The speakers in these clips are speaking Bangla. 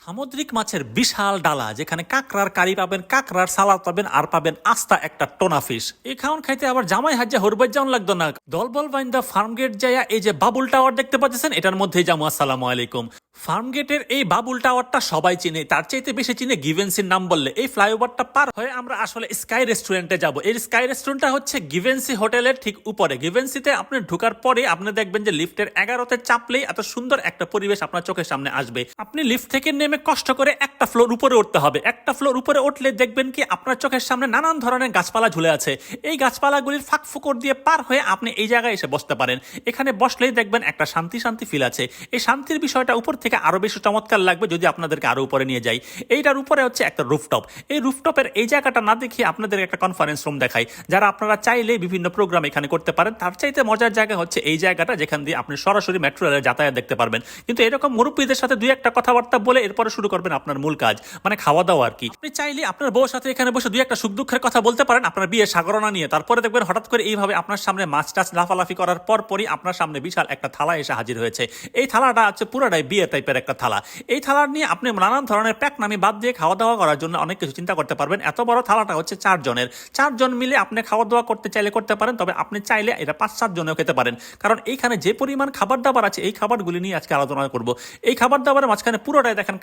সামুদ্রিক মাছের বিশাল ডালা, যেখানে কাঁকড়ার কারি পাবেন, কাঁকড়ার সালাদ পাবেন, আর পাবেন আস্তা একটা টোনা ফিশ। এই খাওয়ান খাইতে আবার জামাই হাজ্জা হরবাই যাওয়ান লাগতো না। দলবল বাইন্দা ফার্ম গেট যাইয়া এই যে বাবুল টাওয়ার দেখতে পাচ্ছেন, এটার মধ্যেই যাবো। আসসালামু আলাইকুম। ফার্ম গেটের এই বাবুল টাওয়ারটা সবাই চিনে, তার চাইতে বেশি চিনে গিভেন্সির নাম বললে। এই ফ্লাইওভারটা পার হয়ে আমরা আসলে স্কাই রেস্টুরেন্টে যাব। এই স্কাই রেস্টুরেন্টটা হচ্ছে গিভেন্সি হোটেলের ঠিক উপরে। গিভেন্সিতে আপনি ঢোকার পরে আপনি দেখবেন যে লিফটের 11তে চাপলেই এত সুন্দর একটা পরিবেশ আপনার চোখের সামনে আসবে। আপনি লিফট থেকে নেমে কষ্ট করে একটা ফ্লোর উপরে উঠতে হবে। একটা ফ্লোর উপরে উঠলে দেখবেন কি আপনার চোখের সামনে নানান ধরনের গাছপালা ঝুলে আছে। এই গাছপালাগুলির ফাঁক ফুকর দিয়ে পার হয়ে আপনি এই জায়গায় এসে বসতে পারেন। এখানে বসলেই দেখবেন একটা শান্তি শান্তি ফিল আছে। এই শান্তির বিষয়টা উপর থেকে আরো বেশি চমৎকার লাগবে যদি আপনাদেরকে আরো উপরে নিয়ে যাই। এইটার উপরে হচ্ছে একটা রুফটপ। এই রুফটপের এই জায়গাটা না দেখিয়ে আপনাদের একটা কনফারেন্স রুম দেখাই, যারা আপনারা চাইলে বিভিন্ন প্রোগ্রাম এখানে করতে পারেন। তার চাইতে মজার জায়গা হচ্ছে এই জায়গাটা, যেখান দিয়ে আপনি সরাসরি মেট্রো রেলের যাতায়াত দেখতে পারবেন। কিন্তু এরকম মুরব্বীদের সাথে দুই একটা কথাবার্তা বলে এরপরে শুরু করবেন আপনার মূল কাজ, মানে খাওয়া দাওয়া আর কি। আপনি চাইলে আপনার বউর সাথে এখানে বসে দুই একটা সুখ দুঃখের কথা বলতে পারেন, আপনার বিয়ে সাগরনা নিয়ে। তারপরে দেখবেন হঠাৎ করে এইভাবে আপনার সামনে মাছ টাছ লাফালাফি করার পরই আপনার সামনে বিশাল একটা থালা এসে হাজির হয়েছে। এই থালাটা হচ্ছে পুরোটাই বিয়ে টাইপের একটা থালা। এই থালার নিয়ে আপনি নানান ধরনের প্যাক নামি বাদ দিয়ে খাওয়া দাওয়া করার জন্য অনেক কিছু চিন্তা করতে পারবেন। এত বড় থালাটা হচ্ছে 4 জনের। 4 জন মিলে আপনি খাওয়া দাওয়া করতে চাইলে করতে পারেন, তবে আপনি চাইলে এটা 5-7 জনেও খেতে পারেন। কারণ এইখানে যে পরিমাণ খাবার দাবার আছে, এই খাবারগুলি নিয়ে আজকে আলোচনা করব। এই খাবার দাবারের মাঝখানে পুরোটাই দেখেন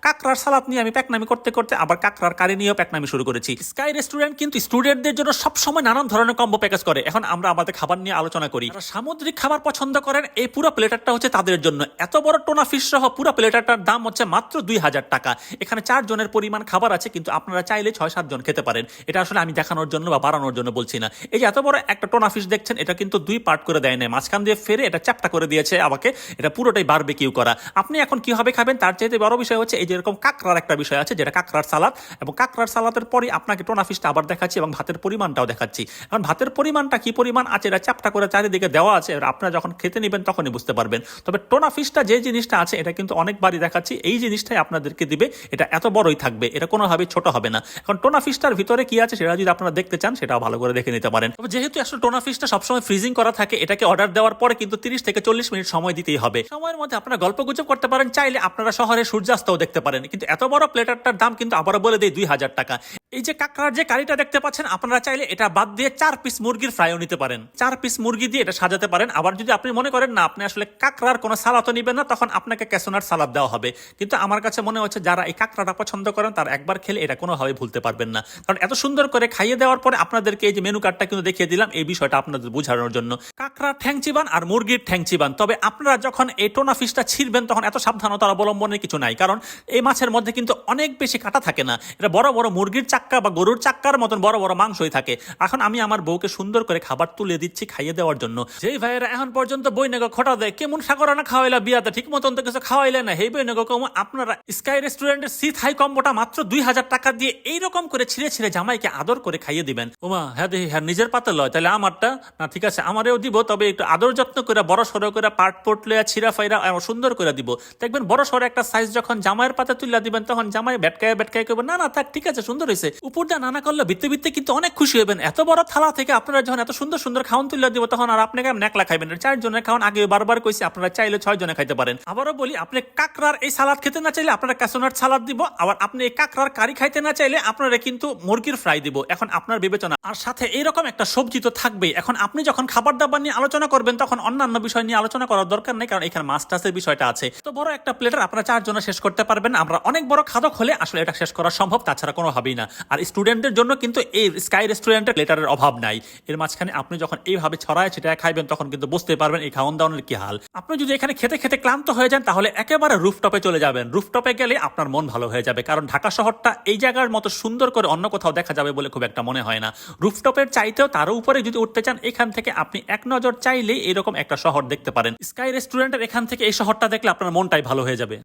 কাঁকড়ার সালাদ নিয়ে আমি প্যাকনামি করতে করতে আবার কাঁকড়ার কারি নিয়েও প্যাকনামি শুরু করেছি। স্কাই রেস্টুরেন্ট কিন্তু স্টুডেন্টদের জন্য সবসময় নানান ধরনের কম্বো প্যাকেজ করে। এখন আমরা আমাদের খাবার নিয়ে আলোচনা করি। যারা সামুদ্রিক খাবার পছন্দ করেন, এই পুরো প্লেটারটা হচ্ছে তাদের জন্য। এত বড় টোনা ফিশ সহ পুরো প্লেটারটার দাম হচ্ছে মাত্র 2000 টাকা। এখানে 4 জনের পরিমাণ খাবার আছে, কিন্তু আপনারা চাইলে 6-7 জন খেতে পারেন। এটা আসলে আমি দেখানোর জন্য বা বাড়ানোর জন্য বলছি না। এই যে এত বড় একটা টোনা ফিশ দেখছেন, এটা কিন্তু 2 পার্ট করে দেয় না, মাঝখান দিয়ে ফেরে এটা চ্যাপ্টা করে দিয়েছে আমাকে। এটা পুরোটাই বারবিকিউ করা। আপনি এখন কিভাবে খাবেন তার চাইতে বড় বিষয় হচ্ছে এই যে এরকম কাঁকড়ার একটা বিষয় আছে, যেটা কাঁকড়ার সালাদ। এবং কাঁকড়ার সালাদের পরে আপনাকে টোনা ফিশটা আবার দেখাচ্ছি এবং ভাতের পরিমাণটাও দেখাচ্ছি। এখন ভাতের পরিমাণটা কি পরিমাণ আছে এটা চ্যাপ্টা করে চারিদিকে দেওয়া আছে, আপনারা যখন খেতে নেবেন তখনই বুঝতে পারবেন। তবে টোনা ফিশটা যে জিনিসটা আছে এটা কিন্তু অনেকবারই দেখাচ্ছি, এই জিনিসটাই আপনাদেরকে দিবে। এটা এত বড়ই থাকবে, এটা কোনোভাবেই ছোট হবে না। এখন টোনা ফিশটার ভিতরে কি আছে সেটা যদি আপনারা দেখতে চান, সেটাও ভালো করে দেখে নিতে পারেন। তবে যেহেতু আসলে টোনা ফিশটা সবসময় ফ্রিজিং করা থাকে, এটাকে অর্ডার দেওয়ার পরে কিন্তু 30 থেকে 40 মিনিট সময় দিতেই হবে। সময়ের মধ্যে আপনারা গল্প গুজব করতে পারেন, চাইলে আপনারা শহরে সূর্যাস্তও দেখতে পারেন। কিন্তু এত বড় প্লেটারটার দাম কিন্তু আবারও বলে দেয় 2000 টাকা। এই যে কাঁকড়ার যে কারিটা দেখতে পাচ্ছেন, আপনারা চাইলে এটা বাদ দিয়ে 4 পিস মুরগির ফ্রাইও নিতে পারেন। 4 পিস মুরগি দিয়ে এটা সাজাতে পারেন। আবার যদি আপনি মনে করেন না আপনি আসলে কাঁকড়ার কোনো সালাদও নেবেন না, তখন আপনাকে ক্যাসোনার সালাদ দেওয়া হবে। কিন্তু আমার কাছে মনে হচ্ছে যারা এই কাঁকড়াটা পছন্দ করেন, তার একবার খেলে এটা কোনোভাবে ভুলতে পারবেন না। কারণ এত সুন্দর করে খাইয়ে দেওয়ার পরে আপনাদেরকে এই যে মেনু কার্ডটা কিন্তু দেখিয়ে দিলাম, এই বিষয়টা আপনাদের বোঝানোর জন্য। কাঁকড়ার ঠ্যাং চিবান আর মুরগির ঠ্যাং চিবান। তবে আপনারা যখন এই টোনা ফিশটা ছিঁড়বেন তখন এত সাবধানতার অবলম্বনের কিছু নাই, কারণ এই মাছের মধ্যে কিন্তু অনেক বেশি কাটা থাকে না। এটা বড় বড় মুরগির চাক্কা বা গরুর চাক্কার মতন বড় বড় মাংসই থাকে। এখন আমি আমার বউকে সুন্দর করে খাবার তুলে দিচ্ছি খাইয়ে দেওয়ার জন্য। যেই ভাইয়েরা এখন পর্যন্ত বইনেগো খটা দেয়, কেমন সাগরানা খাওয়াইলা বিয়াতে, ঠিক মতন তো কিছু খাওয়াইলে না, হেই বইনেগো কম। আপনারা স্কাই রেস্টুরেন্টের সি থাই কম্বোটা মাত্র 2000 টাকা দিয়ে এইরকম করে ছিঁড়ে ছিঁড়ে জামাইকে আদর করে খাইয়ে দিবেন। ওমা হ্যাঁ দেখি হ্যাঁ নিজের পাতে লয়, তাহলে আমারটা না ঠিক আছে, আমারেও দিব, তবে একটু আদর যত্ন করে বড় সড়ো করে পাট পোট লইয়া ছিঁড়া ফাইরা সুন্দর করে দিব। দেখবেন বড় সড়ো একটা সাইজ যখন জামাইয়ের পাতে তুলে দিবেন, তখন জামাই বেটকায় করবেন, না না থাক ঠিক আছে সুন্দর হয়েছে। উপরটা নানা করলে ভিত্তে ভিত্তে কিন্তু অনেক খুশি হবেন। এত বড় থালা থেকে আপনারা যখন এত সুন্দর সুন্দর খাওয়ান তুলে দিব, তখন আর আপনাকে নেকলা খাইবেন। 4 জনের খাওয়ান আগে বারবার কইছি, আপনারা চাইলে 6 জনে খাইতে পারেন। আবারও বলি, আপনি কাঁকড়ার এই সালাদ খেতে না চাইলে আপনারা ক্যাসোনাট সালাদ দিব। আবার আপনি এই কাঁকড়ার কারি খাইতে না চাইলে আপনারা কিন্তু মুরগির ফ্রাই দিব। এখন আপনার বিবেচনা। আর সাথে এইরকম একটা সবজি তো থাকবেই। এখন আপনি যখন খাবার দাবার নিয়ে আলোচনা করবেন, তখন অন্যান্য বিষয় নিয়ে আলোচনা করার দরকার নেই, কারণ এখানে মাছ টাছের বিষয়টা আছে। তো বড় একটা প্লেটার আপনারা 4 জনে শেষ করতে পারবেন। আমরা অনেক বড় খাদক হলে আসলে এটা শেষ করা সম্ভব, তাছাড়া কোনোভাবেই না। আর স্টুডেন্টদের জন্য কিন্তু এই স্কাই রেস্টুরেন্টের প্লেটারের অভাব নাই। এর মাঝখানে আপনি যখন এইভাবে ছড়ায় ছিটায় খাইবেন, তখন কিন্তু বুঝতে পারবেন এই খাওয়ান দাওয়ানের কি হাল। আপনি যদি এখানে খেতে খেতে ক্লান্ত হয়ে যান, তাহলে একেবারে রুফটপে চলে যাবেন। রুফটপে গেলে আপনার মন ভালো হয়ে যাবে, কারণ ঢাকা শহরটা এই জায়গার মতো সুন্দর করে অন্য কোথাও দেখা যাবে বলে খুব একটা মনে হয় না। রুফটপের চাইতেও তারও উপরে যদি উঠতে চান, এখান থেকে আপনি এক নজর চাইলেই এরকম একটা শহর দেখতে পারেন। স্কাই রেস্টুরেন্টের এখান থেকে এই শহরটা দেখলে আপনার মনটাই ভালো হয়ে যাবে।